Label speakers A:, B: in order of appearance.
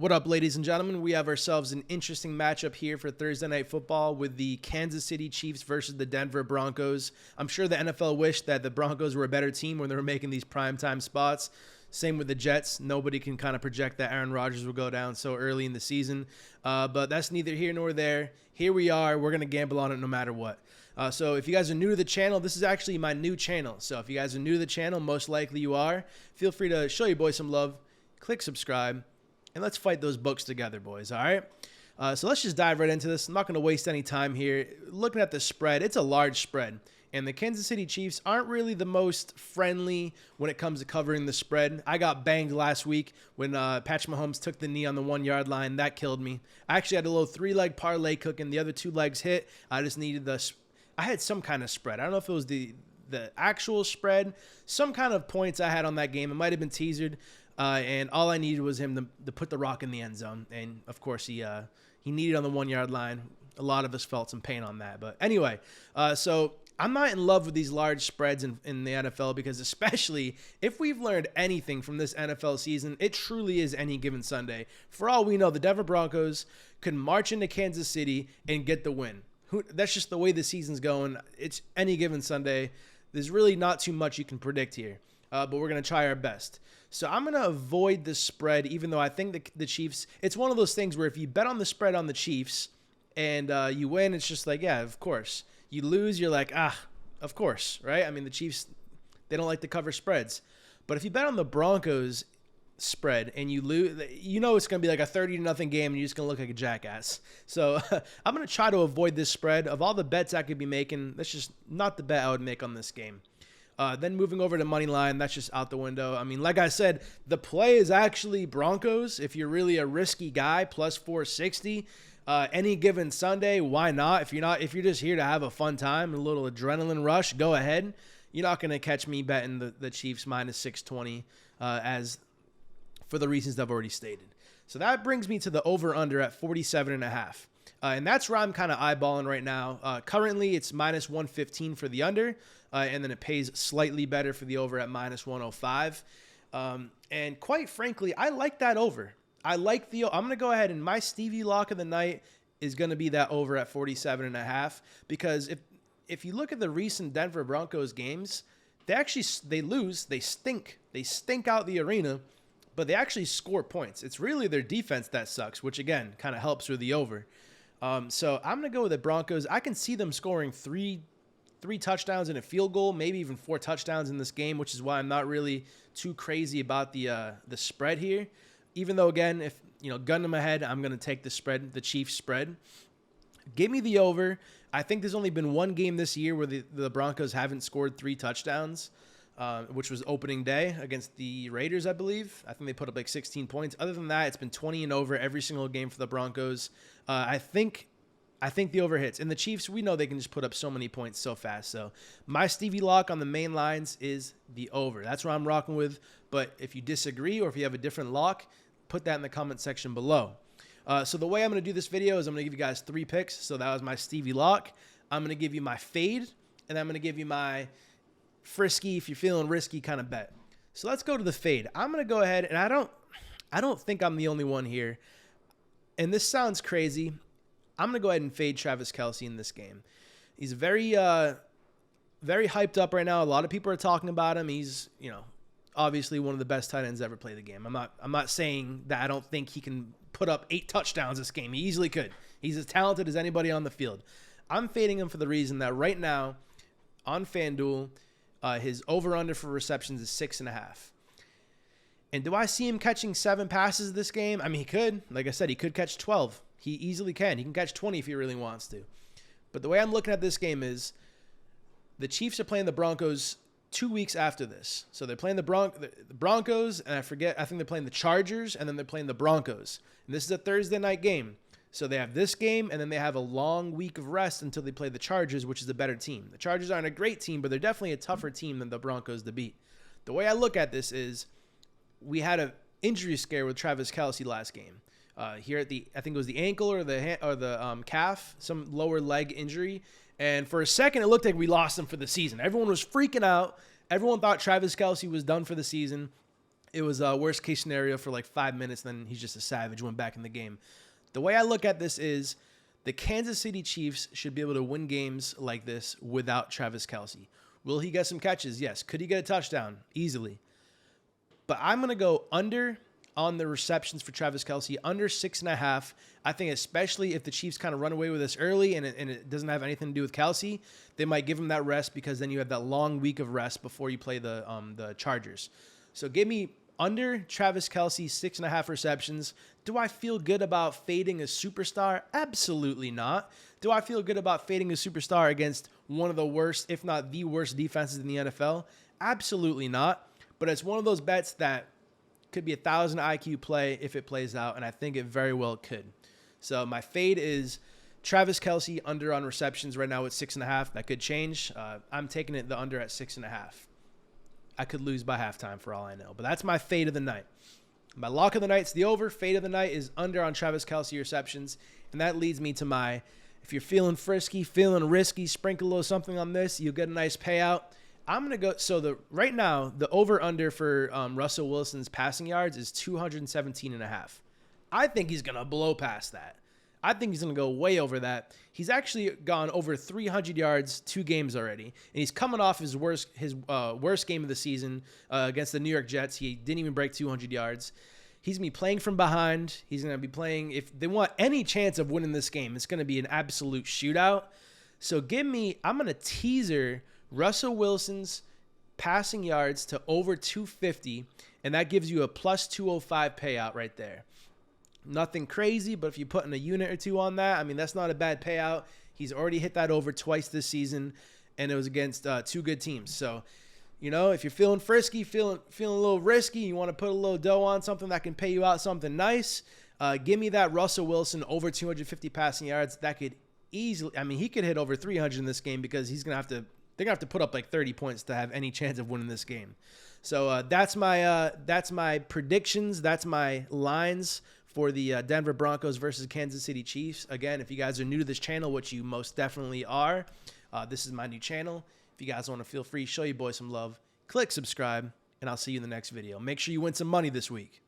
A: What up, ladies and gentlemen? We have ourselves an interesting matchup here for Thursday Night Football with the Kansas City Chiefs versus the Denver Broncos. I'm sure the NFL wished that the Broncos were a better team when they were making these primetime spots. Same with the Jets. Nobody can kind of project that Aaron Rodgers will go down so early in the season. But that's neither here nor there. Here we are. We're going to gamble on it no matter what. So if you guys are new to the channel, this is actually my new channel. So if you guys are new to the channel, most likely you are, feel free to show your boy some love. Click subscribe. And let's fight those books together, boys, all right? So let's just dive right into this. I'm not going to waste any time here. Looking at the spread, it's a large spread. And the Kansas City Chiefs aren't really the most friendly when it comes to covering the spread. I got banged last week when Patrick Mahomes took the knee on the 1 yard line. That killed me. I actually had a little 3-leg parlay cooking. The other 2 legs hit. I just needed I had some kind of spread. I don't know if it was the actual spread. Some kind of points I had on that game. It might have been teasered. And all I needed was him to put the rock in the end zone. And, of course, he needed on the 1 yard line. A lot of us felt some pain on that. But anyway, so I'm not in love with these large spreads in the NFL because especially if we've learned anything from this NFL season, it truly is any given Sunday. For all we know, the Denver Broncos could march into Kansas City and get the win. That's just the way the season's going. It's any given Sunday. There's really not too much you can predict here. But we're going to try our best. So I'm going to avoid the spread, even though I think the Chiefs, it's one of those things where if you bet on the spread on the Chiefs and you win, it's just like, yeah, of course. You lose, you're like, of course, right? I mean, the Chiefs, they don't like to cover spreads. But if you bet on the Broncos spread and you lose, you know it's going to be like a 30-0 game and you're just going to look like a jackass. So I'm going to try to avoid this spread. Of all the bets I could be making, that's just not the bet I would make on this game. Then moving over to money line, that's just out the window. I mean, like I said, the play is actually Broncos. If you're really a risky guy, plus 460. Any given Sunday, why not? If you're just here to have a fun time, a little adrenaline rush, go ahead. You're not going to catch me betting the Chiefs minus 620 as for the reasons I've already stated. So that brings me to the over-under at 47.5. And that's where I'm kind of eyeballing right now. Currently, it's minus 115 for the under, and then it pays slightly better for the over at minus 105. And quite frankly, I like that over. I'm going to go ahead and my Stevie lock of the night is going to be that over at 47.5 because if you look at the recent Denver Broncos games, they lose, they stink out the arena, but they actually score points. It's really their defense that sucks, which again kind of helps with the over. So I'm going to go with the Broncos. I can see them scoring three touchdowns and a field goal, maybe even 4 touchdowns in this game, which is why I'm not really too crazy about the spread here. Even though, again, if gun to my head, I'm going to take the spread, the Chiefs spread. Give me the over. I think there's only been one game this year where the Broncos haven't scored 3 touchdowns, which was opening day against the Raiders, I believe. I think they put up like 16 points. Other than that, it's been 20 and over every single game for the Broncos. I think the over hits. And the Chiefs, we know they can just put up so many points so fast. So my Stevie lock on the main lines is the over. That's what I'm rocking with. But if you disagree or if you have a different lock, put that in the comment section below. So the way I'm going to do this video is I'm going to give you guys 3 picks. So that was my Stevie lock. I'm going to give you my fade, and I'm going to give you my frisky, if you're feeling risky, kind of bet. So let's go to the fade. I'm going to go ahead, and I don't think I'm the only one here. And this sounds crazy. I'm going to go ahead and fade Travis Kelce in this game. He's very hyped up right now. A lot of people are talking about him. He's, obviously one of the best tight ends ever play the game. I'm not saying that I don't think he can put up 8 touchdowns this game. He easily could. He's as talented as anybody on the field. I'm fading him for the reason that right now on FanDuel, his over-under for receptions is 6.5. And do I see him catching 7 passes this game? I mean, he could. Like I said, he could catch 12. He easily can. He can catch 20 if he really wants to. But the way I'm looking at this game is the Chiefs are playing the Broncos 2 weeks after this. So they're playing the Broncos, and I think they're playing the Chargers, and then they're playing the Broncos. And this is a Thursday night game. So they have this game, and then they have a long week of rest until they play the Chargers, which is a better team. The Chargers aren't a great team, but they're definitely a tougher team than the Broncos to beat. The way I look at this is we had an injury scare with Travis Kelce last game. Here at I think it was the ankle or the calf, some lower leg injury. And for a second, it looked like we lost him for the season. Everyone was freaking out. Everyone thought Travis Kelce was done for the season. It was a worst case scenario for like 5 minutes. Then he's just a savage, went back in the game. The way I look at this is the Kansas City Chiefs should be able to win games like this without Travis Kelce. Will he get some catches? Yes. Could he get a touchdown? Easily. But I'm going to go under on the receptions for Travis Kelce, under 6.5. I think especially if the Chiefs kind of run away with this early and it doesn't have anything to do with Kelce, they might give him that rest because then you have that long week of rest before you play the Chargers. So give me under Travis Kelce, 6.5 receptions. Do I feel good about fading a superstar? Absolutely not. Do I feel good about fading a superstar against one of the worst, if not the worst defenses in the NFL? Absolutely not. But it's one of those bets that could be 1,000 IQ play if it plays out, and I think it very well could. So my fade is Travis Kelce under on receptions right now at 6.5. That could change. I'm taking it the under at 6.5. I could lose by halftime for all I know. But that's my fade of the night. My lock of the night's the over. Fade of the night is under on Travis Kelce receptions. And that leads me to my, if you're feeling frisky, feeling risky, sprinkle a little something on this, you'll get a nice payout. I'm going to go, so right now, the over-under for Russell Wilson's passing yards is 217.5. I think he's going to blow past that. I think he's going to go way over that. He's actually gone over 300 yards 2 games already, and he's coming off his worst game of the season against the New York Jets. He didn't even break 200 yards. He's going to be playing from behind. He's going to be playing, if they want any chance of winning this game, it's going to be an absolute shootout. So I'm going to teaser Russell Wilson's passing yards to over 250, and that gives you a plus 205 payout right there. Nothing crazy, but if you put in a unit or two on that, I mean, that's not a bad payout. He's already hit that over twice this season, and it was against 2 good teams. So, if you're feeling frisky, feeling a little risky, you want to put a little dough on something that can pay you out something nice, give me that Russell Wilson over 250 passing yards. That could easily, he could hit over 300 in this game because they're going to have to put up like 30 points to have any chance of winning this game. So that's my predictions. That's my lines for the Denver Broncos versus Kansas City Chiefs. Again, if you guys are new to this channel, which you most definitely are, this is my new channel. If you guys want to feel free, show your boy some love, click subscribe, and I'll see you in the next video. Make sure you win some money this week.